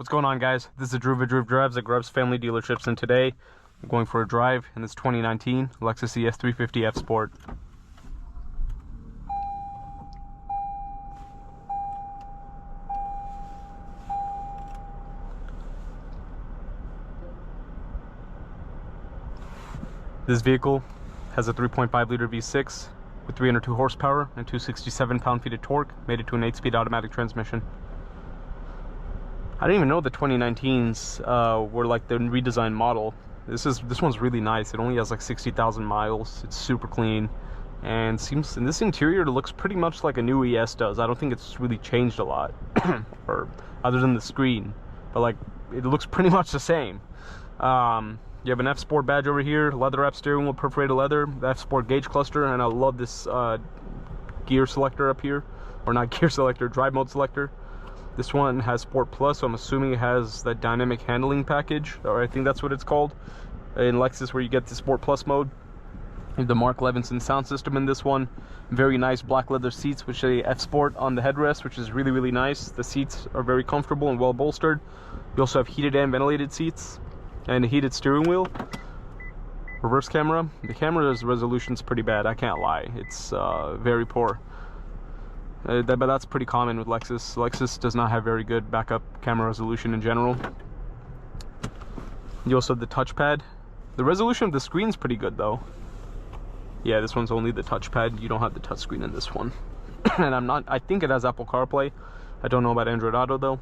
What's going on, guys? This is Drew Drives at Grubbs Family Dealerships, and today I'm going for a drive in this 2019 Lexus ES350 F Sport. This vehicle has a 3.5 liter V6 with 302 horsepower and 267 pound-feet of torque, made it to an 8-speed automatic transmission. I didn't even know the 2019s were like the redesigned model. This one's really nice. It only has like 60,000 miles. It's super clean, and seems in this interior it looks pretty much like a new ES does. I don't think it's really changed a lot, or other than the screen, but like it looks pretty much the same. You have an F Sport badge over here, leather wrap steering wheel, perforated leather, the F Sport gauge cluster, and I love this gear selector up here, or not gear selector, drive mode selector. This one has Sport Plus, so I'm assuming it has that dynamic handling package, or I think that's what it's called in Lexus, where you get the Sport Plus mode. You have the Mark Levinson sound system in this one. Very nice black leather seats, which say F Sport on the headrest, which is really, really nice. The seats are very comfortable and well bolstered. You also have heated and ventilated seats, and a heated steering wheel. Reverse camera. The camera's resolution's pretty bad, I can't lie. It's very poor. But that's pretty common with Lexus. Lexus does not have very good backup camera resolution in general. You also have the touchpad. The resolution of the screen's pretty good though. Yeah, this one's only the touchpad. You don't have the touchscreen in this one. And I think it has Apple CarPlay. I don't know about Android Auto though.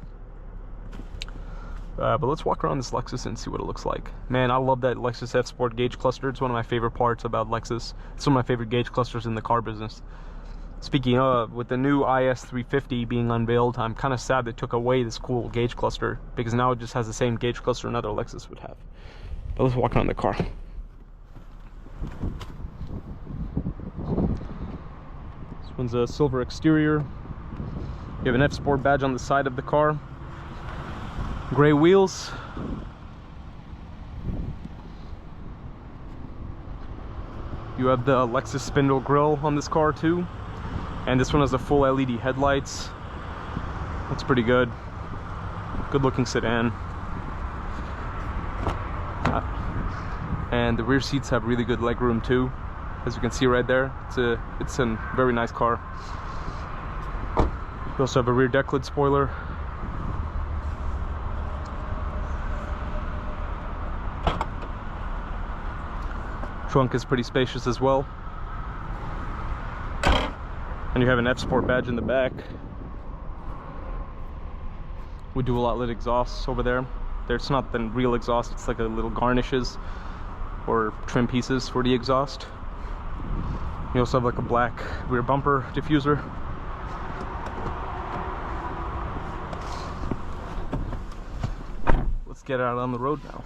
But let's walk around this Lexus and see what it looks like. Man, I love that Lexus F Sport gauge cluster. It's one of my favorite parts about Lexus. It's one of my favorite gauge clusters in the car business. Speaking of, with the new IS350 being unveiled, I'm kind of sad they took away this cool gauge cluster, because now it just has the same gauge cluster another Lexus would have. But let's walk around the car. This one's a silver exterior. You have an F Sport badge on the side of the car. Gray wheels. You have the Lexus spindle grille on this car too. And this one has the full LED headlights. That's pretty good. Good looking sedan. And the rear seats have really good legroom too, as you can see right there. It's a very nice car. You also have a rear deck lid spoiler. Trunk is pretty spacious as well. And you have an F Sport badge in the back. We do a lot lit exhausts over there. It's not the real exhaust, it's like a little garnishes or trim pieces for the exhaust. You also have like a black rear bumper diffuser. Let's get out on the road now.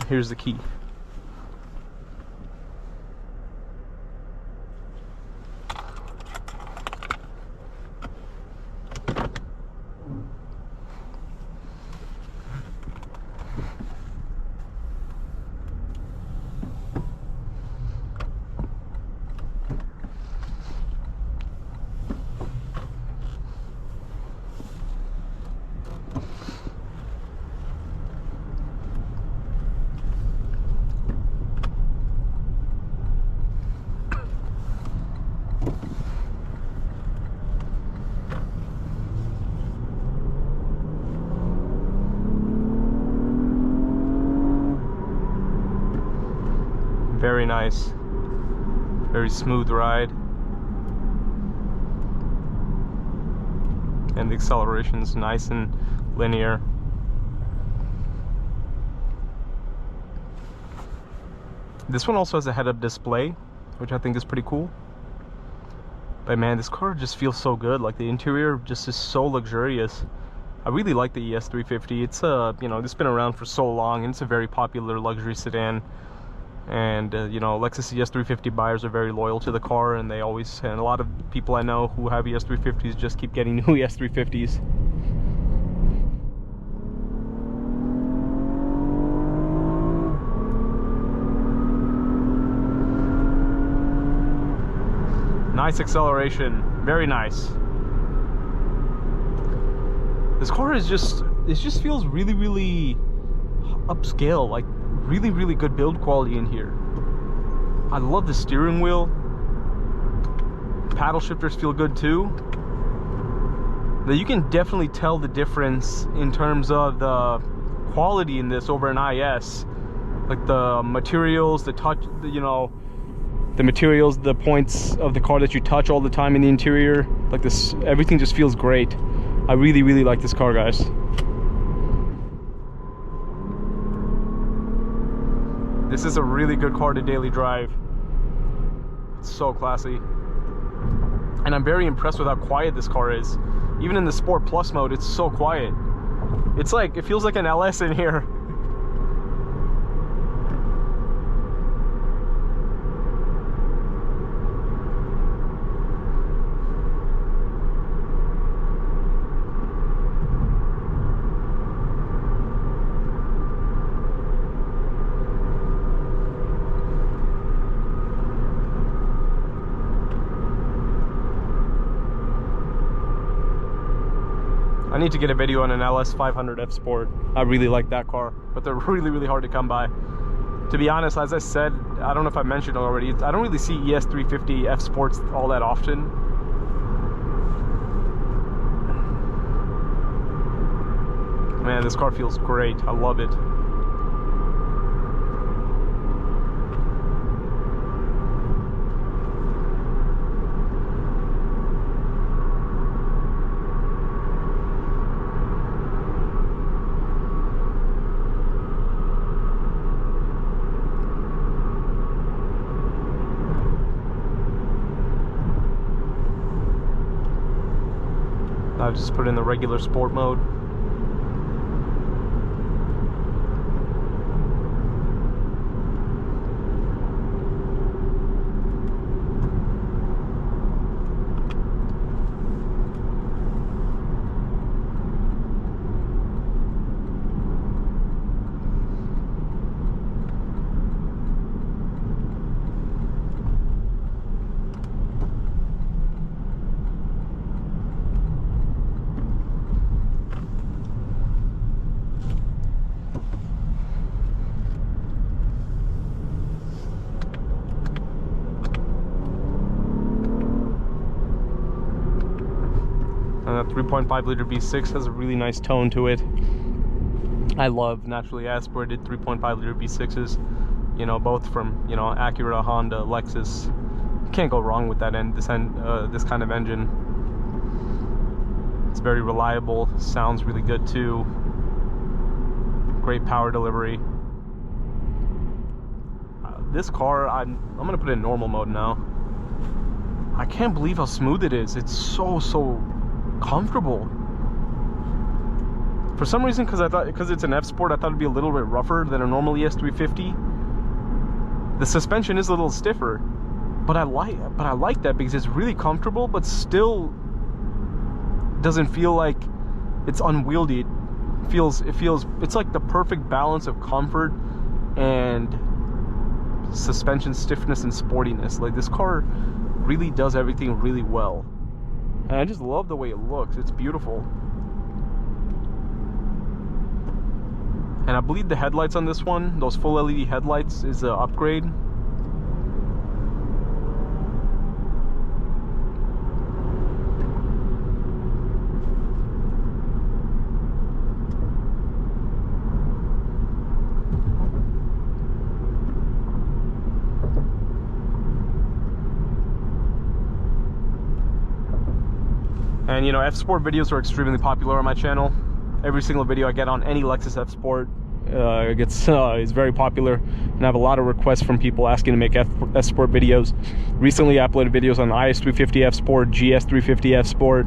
Here's the key. Very nice, very smooth ride, and the acceleration's nice and linear. This one also has a head-up display, which I think is pretty cool. But man, this car just feels so good. Like the interior just is so luxurious. I really like the ES350. It's you know, it's been around for so long, and it's a very popular luxury sedan. And you know, Lexus ES350 buyers are very loyal to the car, and they always, and a lot of people I know who have ES350s just keep getting new ES350s. Nice acceleration, very nice. This car is just, it just feels really, really upscale, like really good build quality in here. I love the steering wheel. Paddle shifters feel good too. Now you can definitely tell the difference in terms of the quality in this over an IS. Like the materials, the touch, you know, the materials, the points of the car that you touch all the time in the interior. Like this, everything just feels great. I really like this car, guys. This is a really good car to daily drive. It's so classy. And I'm very impressed with how quiet this car is. Even in the Sport Plus mode, it's so quiet. It's like, it feels like an LS in here. I need to get a video on an LS 500 F Sport. I really like that car, but they're really hard to come by. To be honest, as I said, I don't know if I mentioned already, I don't really see ES 350 F Sports all that often. Man, this car feels great. I love it. I just put in the regular sport mode. And that 3.5 liter V6 has a really nice tone to it. I love naturally aspirated 3.5 liter V6s, you know, both from, you know, Acura, Honda, Lexus. Can't go wrong with that this kind of engine. It's very reliable, sounds really good too. Great power delivery. This car, I'm gonna put it in normal mode now. I can't believe how smooth it is. It's so comfortable. For some reason, because it's an F Sport, I thought it'd be a little bit rougher than a normal ES350. The suspension is a little stiffer, but I like that because it's really comfortable, but still doesn't feel like it's unwieldy. It's like the perfect balance of comfort and suspension stiffness and sportiness. Like, this car really does everything really well, and I just love the way it looks. It's beautiful. And I believe the headlights on this one, those full LED headlights, is an upgrade. And you know, F Sport videos are extremely popular on my channel. Every single video I get on any Lexus F Sport is very popular, and I have a lot of requests from people asking to make F Sport videos. Recently I uploaded videos on the IS350 F Sport, GS350 F Sport,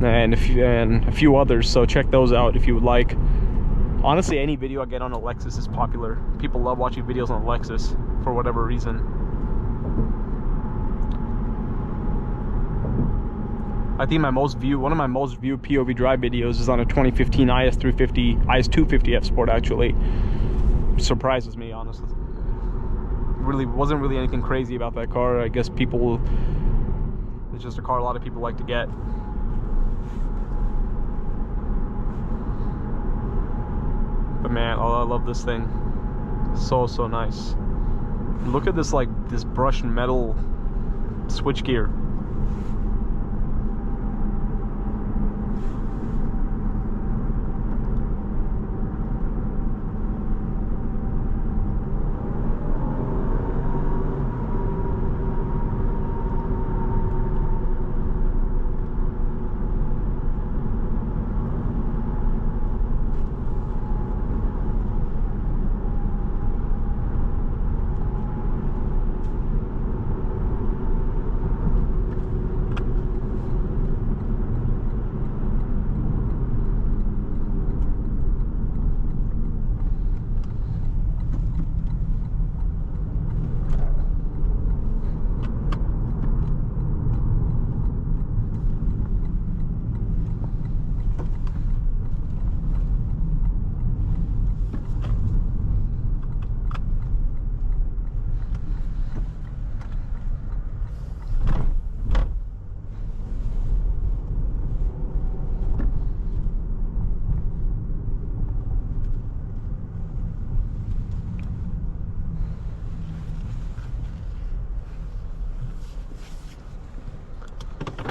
and a few others, so check those out if you would like. Honestly, any video I get on a Lexus is popular. People love watching videos on a Lexus for whatever reason. I think one of my most viewed POV drive videos is on a 2015 IS250 F Sport, actually. It surprises me, honestly. Wasn't really anything crazy about that car. I guess people It's just a car a lot of people like to get. But man, oh, I love this thing. So nice. Look at this, like, this brushed metal switchgear.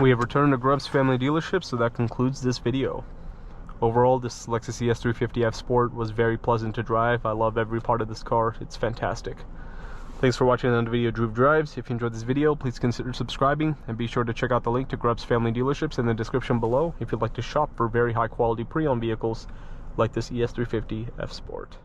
We have returned to Grubbs Family Dealership, so that concludes this video. Overall, this Lexus ES350F Sport was very pleasant to drive. I love every part of this car. It's fantastic. Thanks for watching another video of Drew Drives. If you enjoyed this video, please consider subscribing, and be sure to check out the link to Grubbs Family Dealerships in the description below if you'd like to shop for very high quality pre-owned vehicles like this ES350F Sport.